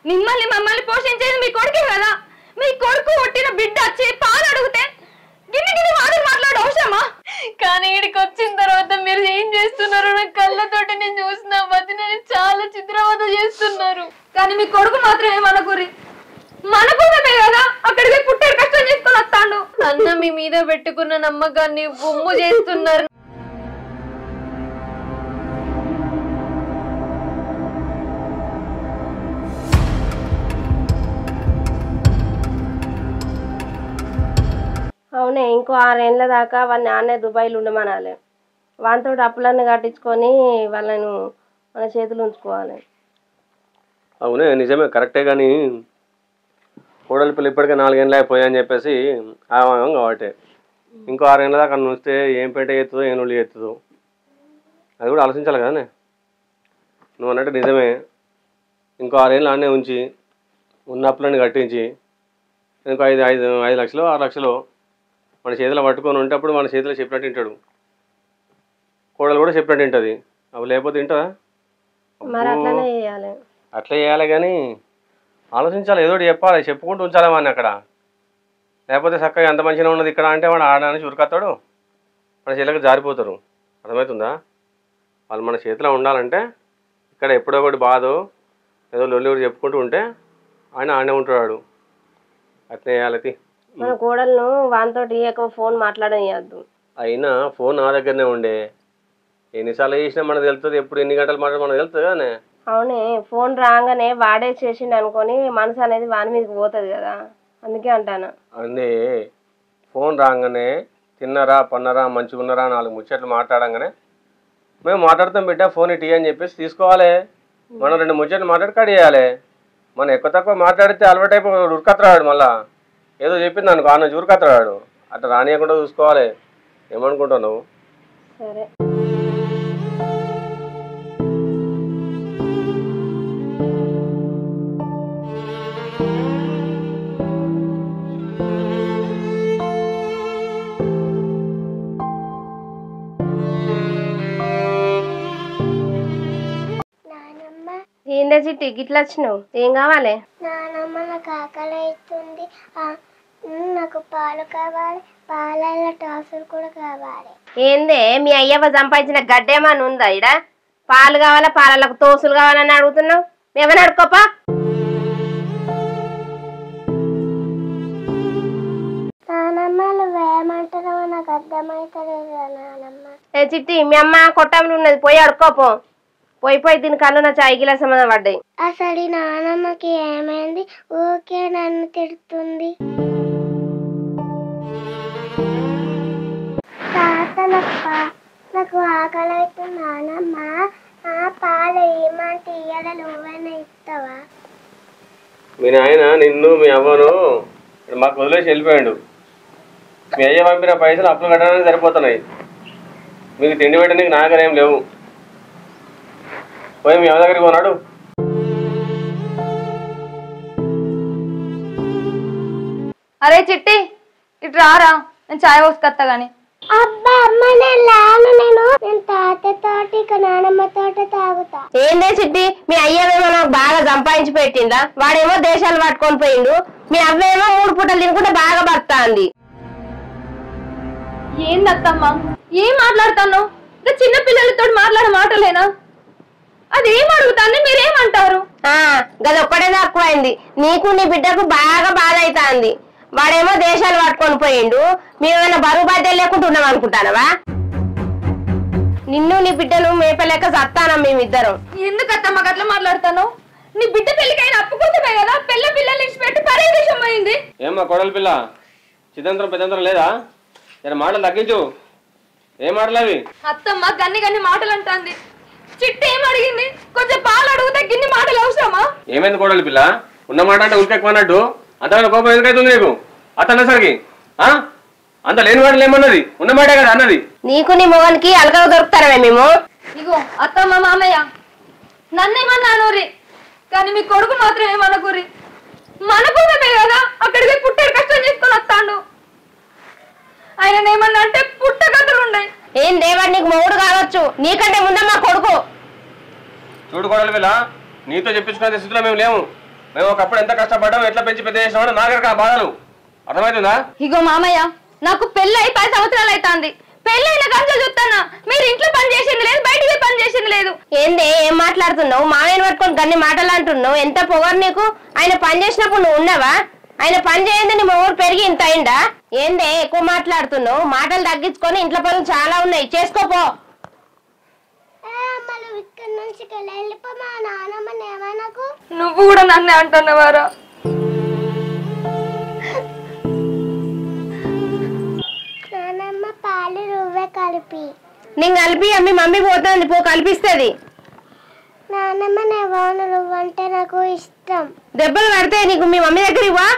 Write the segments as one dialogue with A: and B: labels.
A: మిమ్మల్ని మమ్మల్ని పోషించేది మీ కొడుకే కదా. మీ కొడుకు పుట్టిన బిడ్డ వచ్చి పాలు అడిగితే గిన్నె గిన్నె మాటలు మాట్లాడే అవసరమా?
B: కానీ ఇక్కడికి వచ్చిన తర్వాత మీరు ఏం చేస్తున్నారు? నా కళ్ళతోటి నేను చూసిన వదినని చాలా చిత్రవద చేస్తున్నారు.
A: కానీ మీ కొడుకు మాత్రం ఏమనుకురి, మన కోసమే కదా అక్కడికి పుట్టాడు కష్టం చేసుకొని వస్తాడు.
B: అన్న మీ మీద పెట్టుకున్న నమ్మకాన్ని బొమ్ము చేస్తున్నారు.
C: అవునే, ఇంకో 6 ఏళ్ళ దాకా వాళ్ళని ఆనే దుబాయ్లో ఉండమనాలి. వానితో అప్పులన్నీ కట్టించుకొని వాళ్ళను మన చేతులు ఉంచుకోవాలి.
D: అవునే, నిజమే, కరెక్టే. కానీ కోడలి పిల్ల ఇప్పటికే 4 ఏళ్ళు అయిపోయాయని చెప్పేసి ఆగం కాబట్టి ఇంకో 6 ఏళ్ళ దాకా ఉంచితే ఏం పేట ఎత్తుదో ఏం నుళ్ళు ఎత్తుదో అది కూడా ఆలోచించాలి కదనే. నువ్వు అన్నట్టు నిజమే. ఇంకో 6 ఏళ్ళు ఆనే ఉంచి ఉన్న అప్పులన్నీ కట్టించి ఇంకో 5 లక్షలు 6 లక్షలు మన చేతిలో పట్టుకొని ఉంటే అప్పుడు మన చేతిలో చెప్పినట్టు తింటాడు. కోడలు కూడా చెప్పినట్టు తింటుంది. అవి లేకపోతే తింటుందా?
C: మరి అట్లనే చేయాలి.
D: అట్లా చేయాలి కానీ ఆలోచించాలి, ఏదో చెప్పాలి, చెప్పుకుంటూ ఉంచాలి వాడిని అక్కడ. లేకపోతే చక్కగా ఎంత మంచిగా ఉన్నది ఇక్కడ అంటే వాడు ఆడడానికి చురుకత్తాడు, మన చేతిలోకి జారిపోతారు. అర్థమవుతుందా? వాళ్ళు మన చేతిలో ఉండాలంటే ఇక్కడ ఎప్పుడో ఒకటి బాధో ఏదో లొల్లి ఒకటి చెప్పుకుంటూ ఉంటే ఆయన ఆడనే ఉంటాడు. అట్నే చేయాలి.
C: మన కోడలను వానితో ఎక్కువ ఫోన్ మాట్లాడనియద్దు.
D: అయినా ఫోన్ నా దగ్గరనే ఉండే, ఎన్నిసార్లు చేసినా మనకు తెలుస్తుంది, ఎప్పుడు ఎన్ని గంటలు మాట్లాడి మనకు తెలుస్తుంది కదనే.
C: అవునే, ఫోన్ రాగానే వాడే చేసిండు అనుకొని మనసు అనేది వాని మీదకి పోతుంది కదా, అందుకే అంటాను.
D: అదే ఫోన్ రాగానే తిన్నారా పన్నారా మంచిగా ఉన్నారా 4 ముచ్చట్లు మాట్లాడంగానే మేము మాట్లాడతాం బిడ్డ ఫోన్ ఇటీ అని చెప్పేసి తీసుకోవాలి. మనం 2 ముచ్చట్లు మాట్లాడి కడియాలి. మనం ఎక్కువ తక్కువ మాట్లాడితే అలవాటు అయిపోయి ఉరికత్తరాడు. మళ్ళా ఏదో చెప్పింది అనుకో అన్న ఉరికత్తరాడు. అట్లా రానియకుండా చూసుకోవాలి. ఏమనుకుంటావు నువ్వు?
C: సరే. ఏందే చిట్టి గిట్లా వచ్చినావు? ఏం కావాలి?
E: నానమ్మ నాకు ఆకలి అవుతుంది, నాకు పాలు కావాలి, పాలలో టాసులు కూడా కావాలి.
C: ఏందే మీ అయ్యవ్వ సంపాదించిన గడ్డేమని ఉందా? ఇడ పాలు కావాలా పాలకు తోసులు కావాలని అడుగుతున్నావు? ఏమని అడుకోపా.
E: నానమ్మ నువ్వేమంటున్నావో నాకు అర్థమైతలేదు నానమ్మ.
C: ఏ చిట్టి మీ అమ్మ కొట్టంలో ఉన్నది, పోయి అడుకోపో. పోయి దీని కళ్ళు నా చాయ్ గిలాస మీద పడ్డాయి.
E: అసలు నానమ్మకి ఏమైంది? ఊకే నన్ను తిడుతుంది. తాత నాకు ఆకలి అవుతుంది నానమ్మ, పాలు ఏమంటే ఇయ్యాల నువ్వైనా ఇస్తావా?
D: మీ నాయన నిన్ను మీ అవ్వను మాకు వదిలేసి వెళ్ళిపోయాడు. మీ అయ్య పంపిన పైసలు అప్పులు కట్టడానికి సరిపోతున్నాయి. మీకు తిండి పెట్టడానికి నా దగ్గర ఏం లేవు. పోయి మీ అమ్మ దగ్గరికి పోనాడు.
A: అరే చిట్టి ఇటు రారా, నేను చాయ్ పోసుకొస్తా గాని.
E: అబ్బా అమ్మ నేను లాను, నేను తాతతోటి ఇక నానమ్మతోటి తాగుతా.
C: ఏందే చిట్టి మీ అయ్యవేమో నాకు బాగా సంపాదించి పెట్టిందా? వాడేమో దేశాలు పట్టుకొని పోయిండు, మీ అవ్వేమో 3 పూటలు తినుకుంటే బాగా బతాంది.
A: ఏందత్తమ్మా ఏం మాట్లాడుతాను? చిన్న పిల్లలతో మాట్లాడే మాటలేనా? అదేం అడుగుతాను మీరేమంటారు?
C: గదొక్కడే తక్కువైంది. నీకు నీ బిడ్డకు బాగా బాధ అవుతాంది. వాడేమో దేశాలు పట్టుకొని పోయిండు, మేమేమైనా బరువు బాధ్యత లేకుండా ఉన్నాం అనుకుంటానవా? నిన్ను నీ బిడ్డను మేపలేక సత్తానం మేమిద్దరం.
A: ఎందుకత్తమ్మా అట్లా మాట్లాడతాను? నీ బిడ్డ పెళ్లికైనా అప్పుకుంటున్నాయి కదా, పిల్లలు ఇచ్చిపెట్టి పరే దేశం పోయింది.
D: ఏమ్మా కోడలి పిల్ల, చిదంతరం పెద్దంతరం లేదా? నేను మాటలు తగ్గించు. ఏం మాటలు అవి?
A: అత్తమ్మ గన్ని మాటలు అంటుంది. చిట్టి ఏం అడిగింది? కొంచెం పాలు అడిగితే గిన్ని మాటలు అవసరమా?
D: ఏమైంది కోడలి పిల్ల? ఉన్న మాట అంటే ఉరికెక్కువన్నట్టు అంతగా కోపం ఎందుకైతుంది నీకు? అతన్నసరికి అంత లేని మాటలు ఏమన్నది? ఉన్న మాటే కదా అన్నది.
C: నీకు నీ మొగనికి అలకగా దొరుకుతారమే మేము.
A: ఇగో అత్తమ్మ మామయ్య నన్నేమన్నానూరి, కానీ మీ కొడుకు మాత్రం ఏమనుకురి. మన కోసమే కదా అక్కడికి పుట్టాడు కష్టం చేసుకొని వస్తాడు. ఆయన ఏమన్నా అంటే పుట్ట కథలు ఉన్నాయి.
C: ఏం దేవాడు నీకు మొగుడు కావచ్చు, నీకంటే ముందే మా కొడుకు.
D: చూడు కోడలి పిల్ల, నీతో చెప్పించుకునే స్థితిలో మేము లేము. మేము ఒకప్పుడు ఎంత కష్టపడ్డాం, ఎట్లా పెంచి పెద్ద చేసినామో నాగరిక ఆ బాధలు అర్థమవుతుందా?
A: ఇగో మామయ్య, నాకు పెళ్ళి 10 సంవత్సరాలు అవుతుంది. పెళ్ళైన కంచె చూస్తానా, మీరు ఇంట్లో పని చేసింది లేదు, బయటికి పని చేసింది లేదు.
C: ఏందే ఏం మాట్లాడుతున్నావు? మామయ్యని పట్టుకొని గన్ని మాటలు అంటున్నావు. ఎంత పొగరు నీకు? ఆయన పని చేసినప్పుడు నువ్వు ఉన్నావా? ఆయన పని చేయండి నీ మొగుడు పెరిగి ఇంత అయిందా? ఏందే ఎక్కువ మాట్లాడుతున్నావు? మాటలు తగ్గించుకొని ఇంట్లో పనులు చాలా ఉన్నాయి, చేసుకోపో.
E: ఇక్కడ నుంచి వెళ్ళిపో, మా నాన్నమ్మని ఏమనకు.
A: నువ్వు కూడా నన్నే అంటున్నావారా?
E: నాన్నమ్మ పాలు నువ్వే కలిపి.
C: నేను కలిపి మీ మమ్మీ పోతుంది, పో కలిపిస్తుంది.
E: నాన్నమ్మ నేవాను, నువ్వంటే నాకు ఇష్టం.
C: దెబ్బలు పడితే నీకు మీ మమ్మీ దగ్గరికి వా.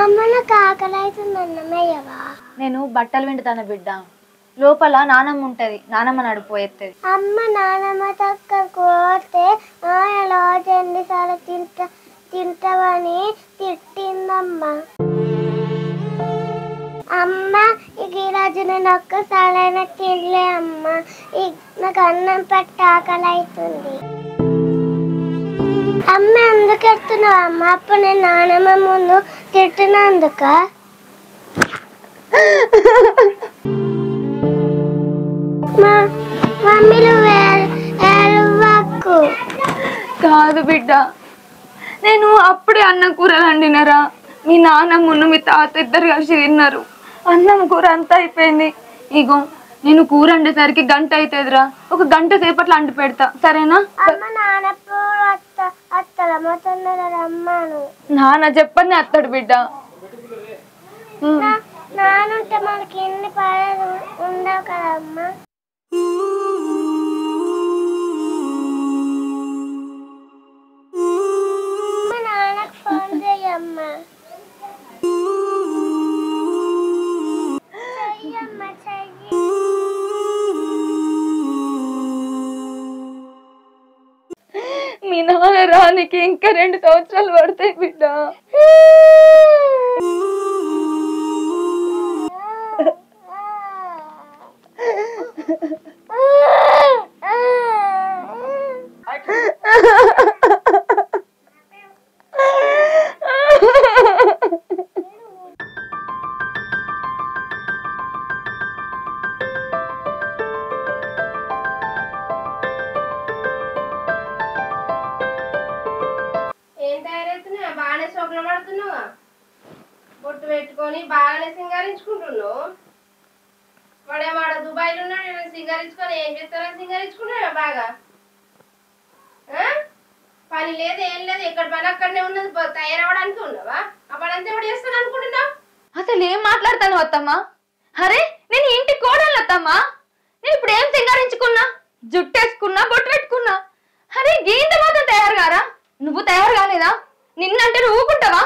E: అమ్మ నాకు ఆకలి అవుతుంది, అన్నమయ్యవా.
A: నేను బట్టలు వింటుతాను బిడ్డ, లోపల నానమ్మ ఉంటది, నానమ్మ నడిపోయేది.
E: అమ్మ నానమ్మ తక్క కోతే రోజు ఎన్నిసార్లు తింటావని తిట్టిందమ్మ. అమ్మ ఇక ఈరోజు నేను ఒక్కసారైనా తినలే అమ్మ. నాకు అన్నం పెట్టి ఆకలి అవుతుంది. అమ్మ ఎందుకు ఎడుతున్నావు అమ్మ? అప్పుడు నేను నానమ్మ ముందు తిట్టినందుక. మమ్మీలు
A: కాదు బిడ్డ, నేను అప్పుడే అన్నం కూరలు వండినరా. మీ నాన్నమ్మ మీ తాత ఇద్దరు కలిసి తిన్నారు. అన్నం కూర అంతా అయిపోయింది. ఇగో నేను కూర వండేసరికి గంట అవుతుందిరా, ఒక గంట సేపట్లో అండి పెడతా, సరేనా? నాన్న చెప్పని అత్తడు బిడ్డ.
E: నానుంటే మనకి ఎన్ని పడదు ఉండవు కదమ్మా. నాన్నకు ఫోన్ చెయ్యమ్మా. చెయ్యమ్మా చెయ్యి.
A: మీ నాన్న రానికి ఇంకా 2 సంవత్సరాలు పడతాయి బిడ్డ.
C: ఏం తయారవుతున్నావా? బాగానే శోభన పడుతున్నావా? బొట్టు పెట్టుకొని బాగానే సింగారించుకుంటున్నావు. వాడేవాడ దుబాయ్లో ఉన్నాడు, సింగారించుకొని ఏం చేస్తారని సింగారించుకున్నావా? బాగా పని లేదు ఏం లేదు, ఎక్కడ పని అక్కడనే ఉన్నది. తయారవడానికి ఉన్నావా? ఆ పని అంతా ఎవడు చేస్తాను అనుకుంటున్నావు?
A: అసలు ఏం మాట్లాడతాను అత్తమ్మా? అరే నేను ఇంటి కోడలు అత్తమ్మా. నేను ఇప్పుడు ఏం సింగారించుకున్నా, జుట్టేసుకున్నా, బొట్టు పెట్టుకున్నా. అరే గీంత మాత్రం తయారు కారా? నువ్వు తయారు కాలేదా? నిన్నంటే నువ్వు ఊకుంటావా?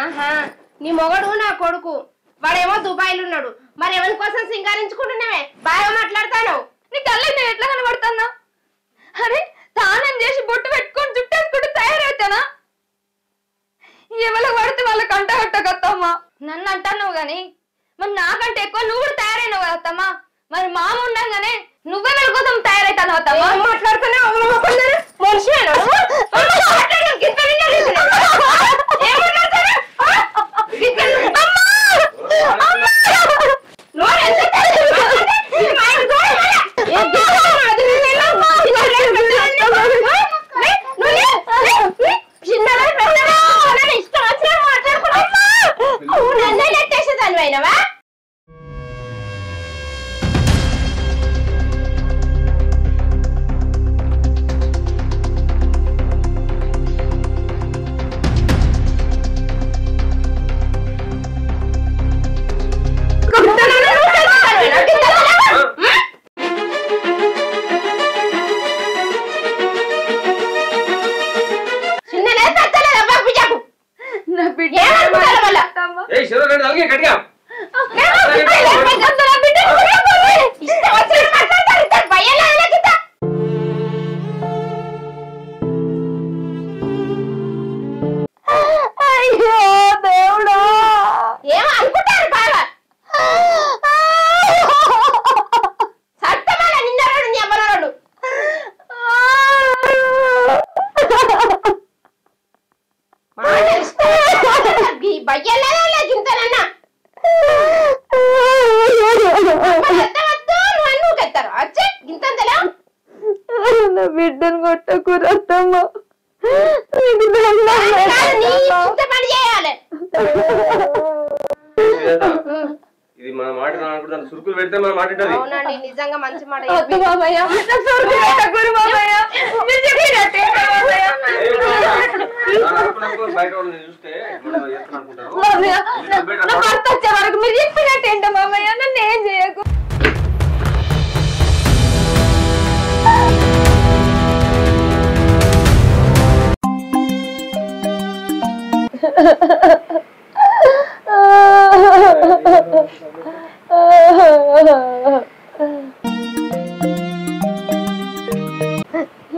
C: ఆహా, నీ మొగడు నా కొడుకు, వాడేమో దుబాయ్లో ఉన్నాడు. మరి ఎవరి కోసం సింగారించుకుంటున్నావే? బాగా మాట్లాడతాను.
A: నీ కళ్ళకి నేను ఎట్లా కనబడతానా? అరే స్నానం చేసి బొట్టు పెట్టుకొని జుట్టేసుకుంటూ తయారవుతానా? ఎవరికి పడితే వాళ్ళకి అంట కట్టగత్తమ్మా. నన్ను అంటాను గాని మరి నాకంటే ఎక్కువ నువ్వు కూడా తయారైనావు కదా అత్తమ్మా. మరి మామ ఉండగానే నువ్వే వాళ్ళ కోసం తయారైతాను అత్తమ్మా.
C: మాట్లాడుతున్నావు మనిషి. అయినవా? భయ్యలేదా చింతనన్నా నువ్వెత్తారు అచ్చే ఇంతంతలా
A: నా బిడ్డను కొట్టకూర అత్తమ్మ
C: పని చేయాలి
D: ఇది మన మాట అనుకుంటా సురుకులు పెడితే మన మాట ఉంటది.
C: అవునండి నిజంగా మంచి మాట
A: వద్దు మామయ్య కొట్టకూరు మామయ్య మీరు చెప్పినట్టే మామయ్య
D: బయట వాళ్ళని చూస్తే మనం చేస్తాను అనుకుంటారు.
A: మామయ్య నా భర్త వచ్చే వరకు మీరు చెప్పినట్టేంట మామయ్య నన్ను ఏం చేయకు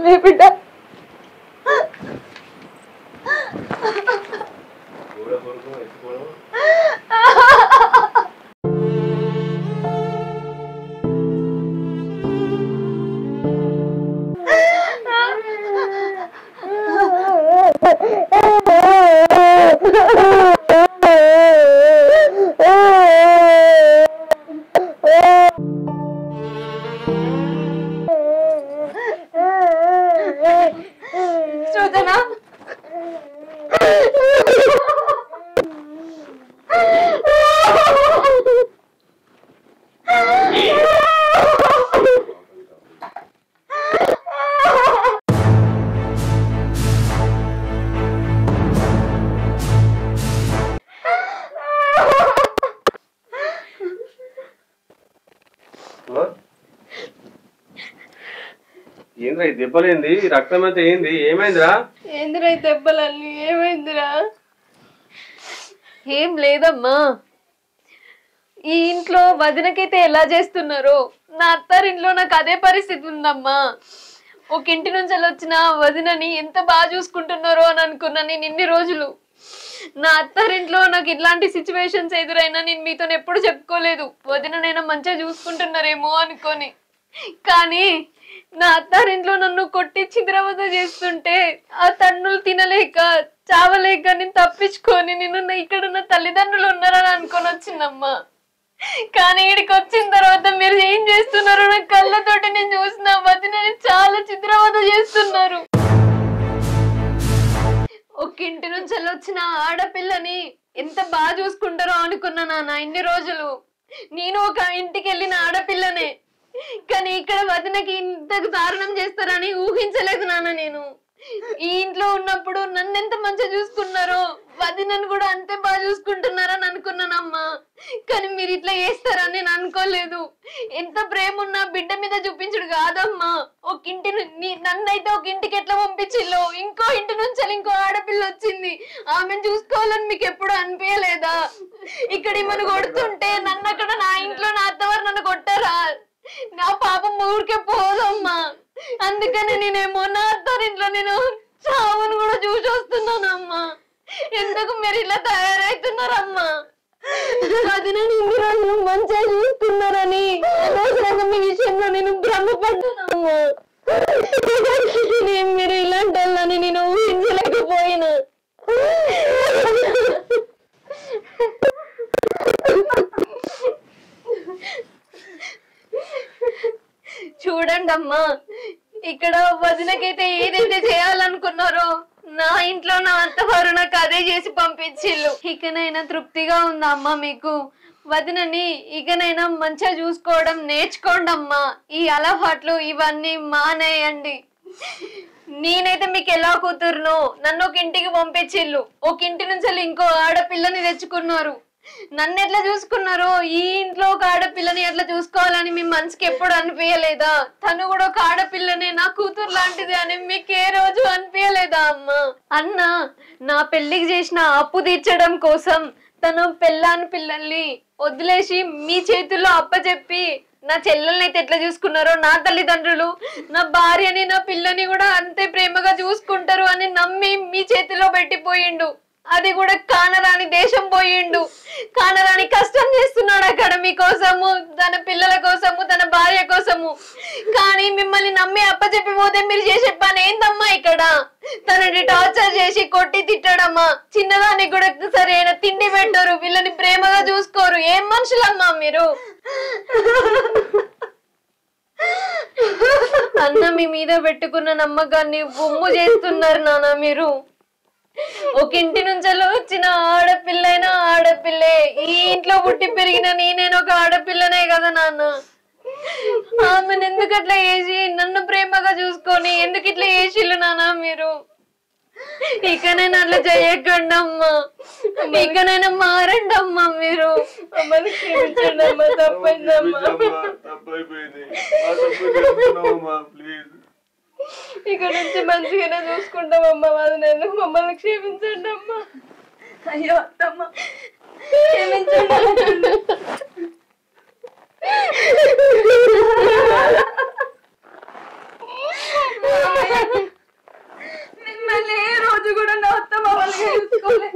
A: మీ బిడ్డ సృజన
D: ఏంద్రా ఈ దెబ్బలేంది రక్తం అంతా ఏంది ఏమైందిరా?
B: ఏందిరా ఈ దెబ్బలన్నీ ఏమైందిరా? ఏం లేదమ్మా, ఈ ఇంట్లో వదినకైతే ఎలా చేస్తున్నారో నా అత్తారింట్లో నాకు అదే పరిస్థితి ఉందమ్మా. ఒక ఇంటి నుంచి వచ్చిన వదినని ఎంత బాగా చూసుకుంటున్నారో అని అనుకున్నా నేను ఇన్ని రోజులు. నా అత్తారింట్లో నాకు ఇట్లాంటి సిచ్యువేషన్స్ ఎదురైనా నేను మీతో ఎప్పుడు చెప్పుకోలేదు. వదిననైనా మంచిగా చూసుకుంటున్నారేమో అనుకొని, కానీ నా అత్తారింట్లో నన్ను కొట్టి చిద్రవద చేస్తుంటే ఆ తన్నులు తినలేక చావలేక నేను తప్పించుకొని నేను ఇక్కడ ఉన్న తల్లిదండ్రులు ఉన్నారని అనుకొని వచ్చిందమ్మా. కానీ ఇక్కడికి వచ్చిన తర్వాత మీరు ఏం చేస్తున్నారో నా కళ్ళతోటి నేను చూసిన వదినని చాలా చిద్రవద చేస్తున్నారు. ఒక ఇంటి నుంచి వచ్చిన ఆడపిల్లని ఎంత బాగా చూసుకుంటారో అనుకున్నా నాన్న ఇన్ని రోజులు. నేను ఒక ఇంటికి వెళ్ళిన ఆడపిల్లనే, కానీ ఇక్కడ వదినకి ఇంత దారుణం చేస్తారని ఊహించలేదు నాన్న. నేను ఈ ఇంట్లో ఉన్నప్పుడు నన్ను ఎంత మంచిగా చూసుకున్నారో వదినను కూడా అంతే బాగా చూసుకుంటున్నారని అనుకున్నానమ్మా. కానీ మీరు ఇట్లా చేస్తారని నేను అనుకోలేదు. ఎంత ప్రేమ ఉన్నా బిడ్డ మీద చూపించుడు కాదమ్మా. ఒక ఇంటి నన్నైతే ఒక ఇంటికి ఎట్లా పంపించిల్లో, ఇంకో ఇంటి నుంచి ఇంకో ఆడపిల్ల వచ్చింది, ఆమెను చూసుకోవాలని మీకు ఎప్పుడు అనిపించలేదా? ఇక్కడ ఈమెను కొడుతుంటే నన్ను అక్కడ నా ఇంట్లో నా అత్తవారు నన్ను కొట్టారా? నా పాపం ఊరికే పోదమ్మా. అందుకని నేనేమో నా అత్తారింట్లో నేను చావును కూడా చూసి వస్తున్నానమ్మా. ఎందుకు మీరు ఇలా తయారవుతున్నారమ్మా? అది నేను ఇన్ని రోజులు మంచిగా చూస్తున్నారని అనవసరంగా మీ విషయంలో నేను భ్రమపడ్డానమ్మా. మీరు ఇలాంటి వాళ్ళని నేను ఊహించలేకపోయినా. చూడండి అమ్మా, ఇక్కడ వదినకైతే ఏదైతే చేయాలనుకున్నారో నా ఇంట్లో నా అత్తవారు నాకు అదే చేసి పంపించిళ్ళు. ఇకనైనా తృప్తిగా ఉందా అమ్మా మీకు? వదినని ఇకనైనా మంచిగా చూసుకోవడం నేర్చుకోండి అమ్మా. ఈ అలవాట్లు ఇవన్నీ మానేయండి. నేనైతే మీకు ఎలా కూతురునో నన్ను ఒక ఇంటికి పంపించిళ్ళు, ఒక ఇంటి నుంచి ఇంకో ఆడపిల్లని తెచ్చుకున్నారు. నన్ను ఎట్లా చూసుకున్నారో ఈ ఇంట్లో ఒక ఆడపిల్లని ఎట్లా చూసుకోవాలని మీ మనసుకి ఎప్పుడు అనిపించలేదా? తను కూడా ఒక ఆడపిల్లనే, నా కూతురు లాంటిది అని మీకు ఏ రోజు అనిపించలేదా అమ్మా? అన్న నా పెళ్లికి చేసిన అప్పు తీర్చడం కోసం తను పెళ్ళాని పిల్లల్ని వదిలేసి మీ చేతుల్లో అప్పచెప్పి నా చెల్లెల్ని అయితే ఎట్లా చూసుకున్నారో నా తల్లిదండ్రులు నా భార్యని నా పిల్లని కూడా అంతే ప్రేమగా చూసుకుంటారు అని నమ్మి మీ చేతిలో పెట్టిపోయిండు. అది కూడా కానరాని దేశం పోయిండు. కానరాని కష్టం చేస్తున్నాడు అక్కడ మీకోసము, తన పిల్లల కోసము, తన భార్య కోసము. కానీ మిమ్మల్ని నమ్మి అప్పచెప్పిపోతే మీరు చేసే పని ఏందమ్మా? ఇక్కడ తనని టార్చర్ చేసి కొట్టి తిట్టడమ్మా. చిన్నదానికి కూడా సరైన తిండి పెట్టరు, వీళ్ళని ప్రేమగా చూసుకోరు. ఏం మనుషులమ్మా మీరు? అన్న మీ మీద పెట్టుకున్న నమ్మకాన్ని బొమ్ము చేస్తున్నారు నాన్న మీరు. ఒక ఇంటి నుంచి వచ్చిన ఆడపిల్లైనా ఆడపిల్లే. ఈ ఇంట్లో పుట్టి పెరిగిన నేను ఒక ఆడపిల్లనే కదా నాన్న. ఆమెను ఎందుకు అట్లా వేసి నన్ను ప్రేమగా చూసుకొని ఎందుకు ఇట్లా వేసిల్లు నాన్న మీరు? ఇకనైనా అట్లా చేయకండి అమ్మా, ఇకనైనా మారండి అమ్మా మీరు. అమ్మని క్షమించండి అమ్మా, తప్పైందమ్మా. ఇక నుంచి మంచిగానే చూసుకుంటామమ్మా వదినను, మమ్మల్ని క్షమించండి అమ్మా. అయ్యో అత్తమ్మ క్షమించండి. మిమ్మల్ని ఏ రోజు కూడా నా అత్తమ్మ వాళ్ళకి చూసుకోలే.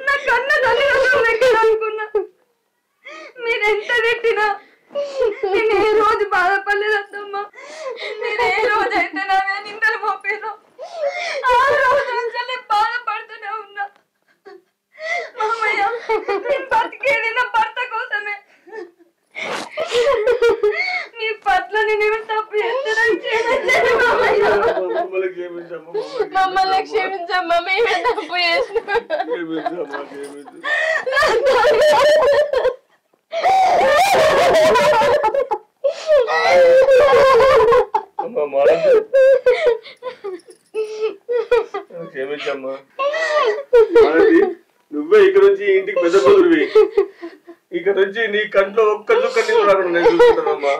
B: నా కన్న తల్లిదండ్రులు ఎక్కడ అనుకున్నా. మీరు ఎంత పెట్టినా నేను ఏ రోజు బాధపడలేదు అత్తమ్మ. నేను ఏ రోజైతే నా నిందలు మోపాను ఆ రోజు నుంచి నేను బాధపడుతూనే ఉన్నా. మామయ్య నేను బతికేది నా భర్త కోసమే. నీ పట్ల నేను తప్పు చేస్తానని క్షమించండి మామయ్య. మమ్మల్ని క్షమించమ్మా, మేమే తప్పు చేసినాం.
D: క్షమించమ్మా. నువ్వే ఇక నుంచి ఇంటికి పెద్ద కూతురువి. ఇక నుంచి నీ కంట్లో ఒక్క చుక్క నీళ్ళు రాకుండా నేను చూసుకుంటానమ్మా.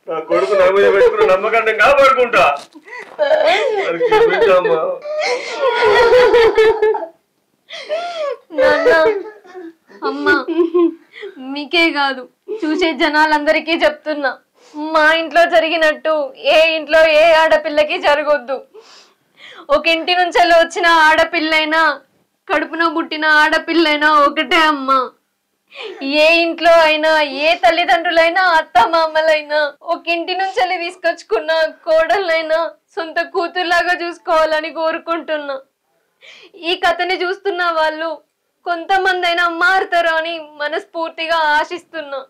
D: నా కొడుకు నా మీద పెట్టుకున్న నమ్మకాన్ని నేను కాపాడుకుంటా. క్షమించమ్మా.
B: అమ్మా మీకే కాదు, చూసే జనాలందరికీ చెప్తున్నా, మా ఇంట్లో జరిగినట్టు ఏ ఇంట్లో ఏ ఆడపిల్లకి జరగొద్దు. ఒక ఇంటి నుంచి వచ్చిన ఆడపిల్లైనా కడుపున పుట్టిన ఆడపిల్లైనా ఒకటే అమ్మా. ఏ ఇంట్లో అయినా ఏ తల్లిదండ్రులైనా అత్త మామలైనా ఒక ఇంటి నుంచి తీసుకొచ్చుకున్న కోడళ్ళైనా సొంత కూతురులాగా చూసుకోవాలని కోరుకుంటున్నా. ఈ కథని చూస్తున్న వాళ్ళు కొంతమంది అయినా మారుతారు అని మనస్ఫూర్తిగా ఆశిస్తున్నా.